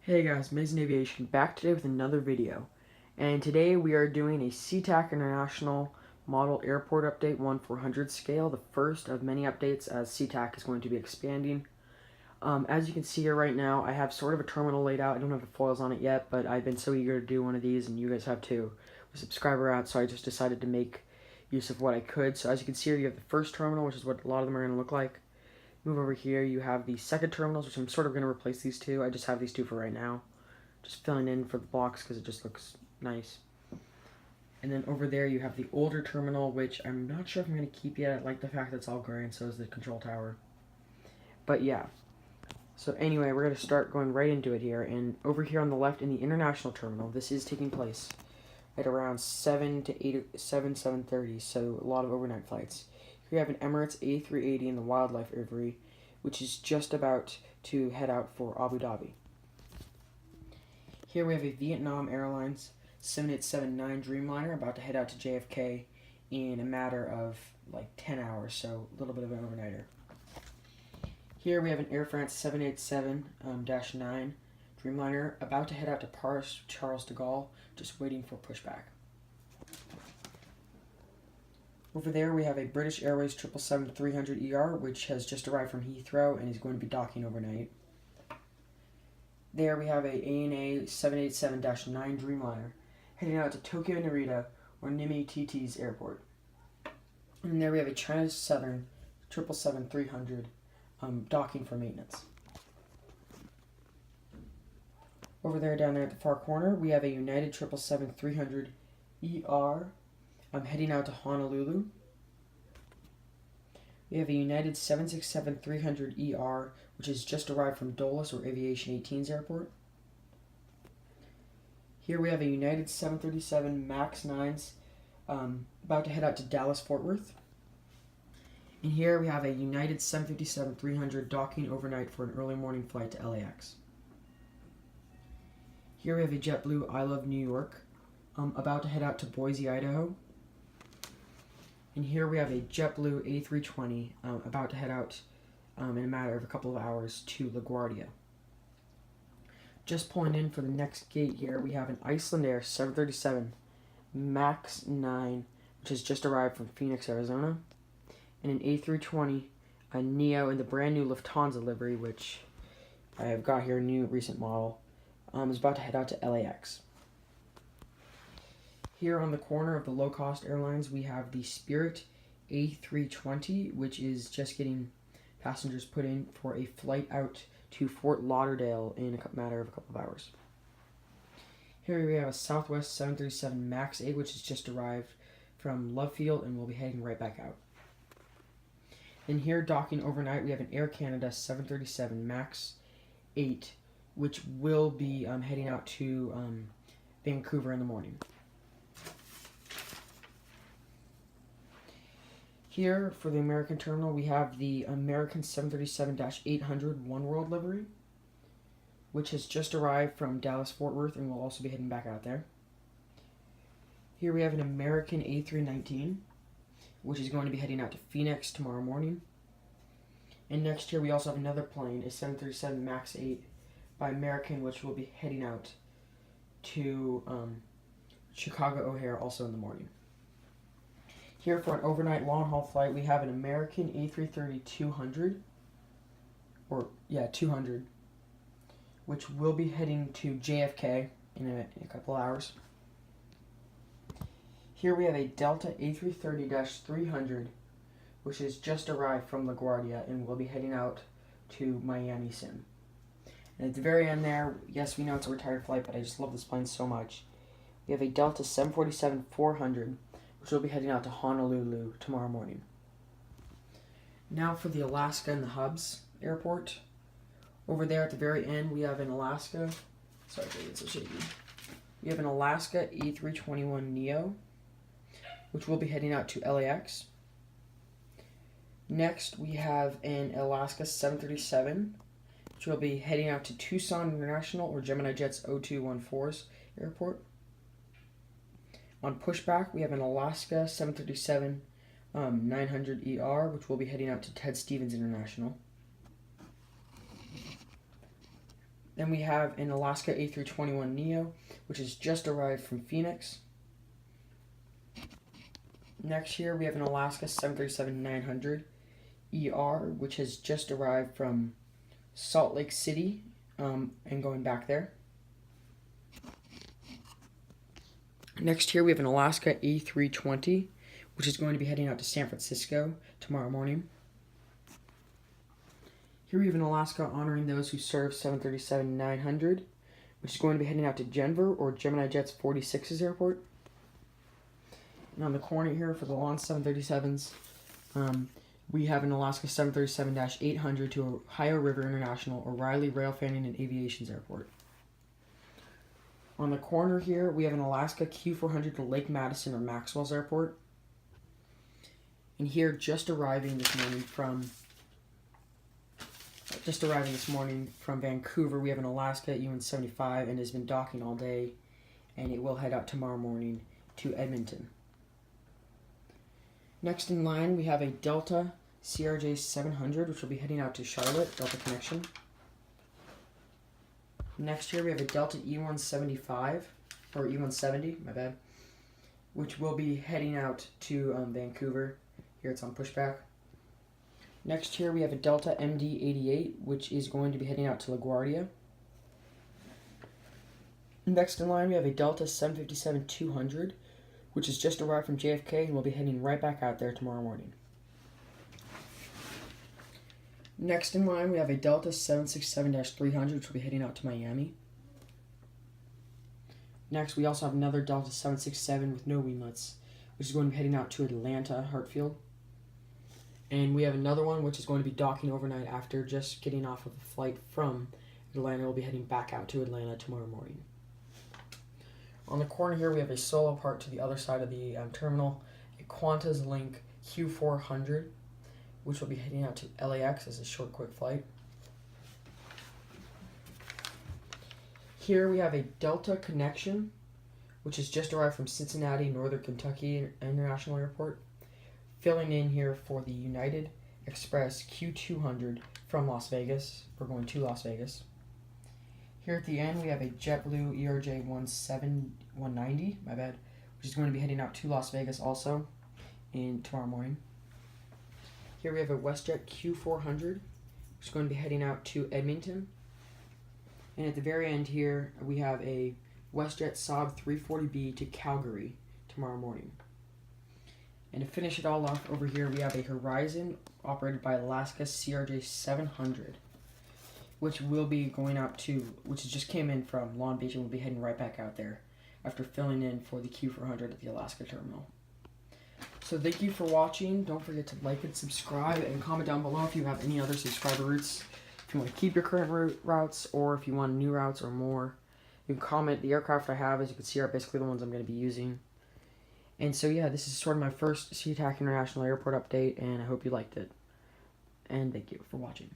Hey guys, Amazing Aviation back today with another video. And today we are doing a SeaTac International Model Airport Update 1/400 scale, the first of many updates as SeaTac is going to be expanding. As you can see here right now, I have sort of a terminal laid out. I don't have the foils on it yet, but I've been so eager to do one of these, and you guys have too. A subscriber out, so I just decided to make use of what I could. So as you can see here, you have the first terminal, which is what a lot of them are going to look like. Move over here, you have the second terminals, which I'm sort of going to replace these two. I just have these two for right now. Just filling in for the blocks because it just looks nice. And then over there you have the older terminal, which I'm not sure if I'm going to keep yet. I like the fact that it's all gray, and so is the control tower. But yeah. So anyway, we're going to start going right into it here. And over here on the left in the international terminal, this is taking place at around 7:30, so a lot of overnight flights. Here we have an Emirates A380 in the wildlife aviary, which is just about to head out for Abu Dhabi. Here we have a Vietnam Airlines 7879 Dreamliner about to head out to JFK in a matter of like 10 hours, so a little bit of an overnighter. Here we have an Air France 787-9 Dreamliner about to head out to Paris Charles de Gaulle, just waiting for pushback. Over there we have a British Airways 777-300ER, which has just arrived from Heathrow and is going to be docking overnight. There we have a ANA 787-9 Dreamliner heading out to Tokyo Narita or Nimi TT's airport. And there we have a China Southern 777-300 docking for maintenance. Over there down there at the far corner we have a United 777-300ER heading out to Honolulu. We have a United 767-300ER, which has just arrived from Dulles or Aviation 18's airport. Here we have a United 737 MAX 9s about to head out to Dallas-Fort Worth. And here we have a United 757-300 docking overnight for an early morning flight to LAX. Here we have a JetBlue I Love New York about to head out to Boise, Idaho. And here we have a JetBlue A320 about to head out in a matter of a couple of hours to LaGuardia. Just pulling in for the next gate here, we have an Iceland Air 737 MAX 9, which has just arrived from Phoenix, Arizona, and an A320 Neo in the brand new Lufthansa livery, which I have got here, a new recent model, is about to head out to LAX. Here on the corner of the low-cost airlines, we have the Spirit A320, which is just getting passengers put in for a flight out to Fort Lauderdale in a matter of a couple of hours. Here we have a Southwest 737 MAX 8, which has just arrived from Love Field and will be heading right back out. And here, docking overnight, we have an Air Canada 737 MAX 8, which will be heading out to Vancouver in the morning. Here, for the American terminal, we have the American 737-800 Oneworld livery, which has just arrived from Dallas-Fort Worth and will also be heading back out there. Here we have an American A319, which is going to be heading out to Phoenix tomorrow morning. And next here we also have another plane, a 737 MAX 8 by American, which will be heading out to Chicago O'Hare also in the morning. Here for an overnight long-haul flight, we have an American A330-200, 200, which will be heading to JFK in a couple hours. Here we have a Delta A330-300, which has just arrived from LaGuardia and will be heading out to Miami soon. And at the very end there, yes, we know it's a retired flight, but I just love this plane so much. We have a Delta 747-400, which will be heading out to Honolulu tomorrow morning. Now for the Alaska and the Hubs airport. Over there at the very end, we have an Alaska. Sorry, it's so shaky. We have an Alaska A321neo, which will be heading out to LAX. Next, we have an Alaska 737, which will be heading out to Tucson International or Gemini Jet's 0214's airport. On pushback, we have an Alaska 737-900ER, which will be heading out to Ted Stevens International. Then we have an Alaska A321neo, which has just arrived from Phoenix. Next here we have an Alaska 737-900 ER, which has just arrived from Salt Lake City and going back there. Next here we have an Alaska A320, which is going to be heading out to San Francisco tomorrow morning. Here we have an Alaska honoring those who served 737-900, which is going to be heading out to Denver or Gemini Jets 46's airport. And on the corner here for the launch 737s, we have an Alaska 737-800 to Ohio River International, O'Reilly Rail Fanning and Aviation's airport. On the corner here, we have an Alaska Q400 to Lake Madison or Maxwell's airport. And here, just arriving this morning from Vancouver, we have an Alaska UN75 and has been docking all day, and it will head out tomorrow morning to Edmonton. Next in line, we have a Delta CRJ 700, which will be heading out to Charlotte, Delta Connection. Next here, we have a Delta E175, or E170, my bad, which will be heading out to Vancouver. Here it's on pushback. Next here, we have a Delta MD-88, which is going to be heading out to LaGuardia. Next in line, we have a Delta 757-200, which has just arrived from JFK and will be heading right back out there tomorrow morning. Next in line, we have a Delta 767-300, which will be heading out to Miami. Next, we also have another Delta 767 with no winglets, which is going to be heading out to Atlanta, Hartfield. And we have another one, which is going to be docking overnight after just getting off of a flight from Atlanta. We'll be heading back out to Atlanta tomorrow morning. On the corner here, we have a solo part to the other side of the terminal, a Qantas Link Q400, which will be heading out to LAX as a short, quick flight. Here we have a Delta Connection, which has just arrived from Cincinnati, Northern Kentucky International Airport, filling in here for the United Express Q200 from Las Vegas. We're going to Las Vegas. Here at the end, we have a JetBlue ERJ 190, which is going to be heading out to Las Vegas also tomorrow morning. Here we have a WestJet Q400, which is going to be heading out to Edmonton. And at the very end here, we have a WestJet Saab 340B to Calgary tomorrow morning. And to finish it all off over here, we have a Horizon operated by Alaska CRJ 700, which will be going out to, which just came in from Long Beach and will be heading right back out there after filling in for the Q400 at the Alaska terminal. So thank you for watching. Don't forget to like and subscribe and comment down below if you have any other subscriber routes. If you want to keep your current routes or if you want new routes or more, you can comment. The aircraft I have, as you can see, are basically the ones I'm going to be using. And so yeah, this is sort of my first SeaTac International Airport update, and I hope you liked it. And thank you for watching.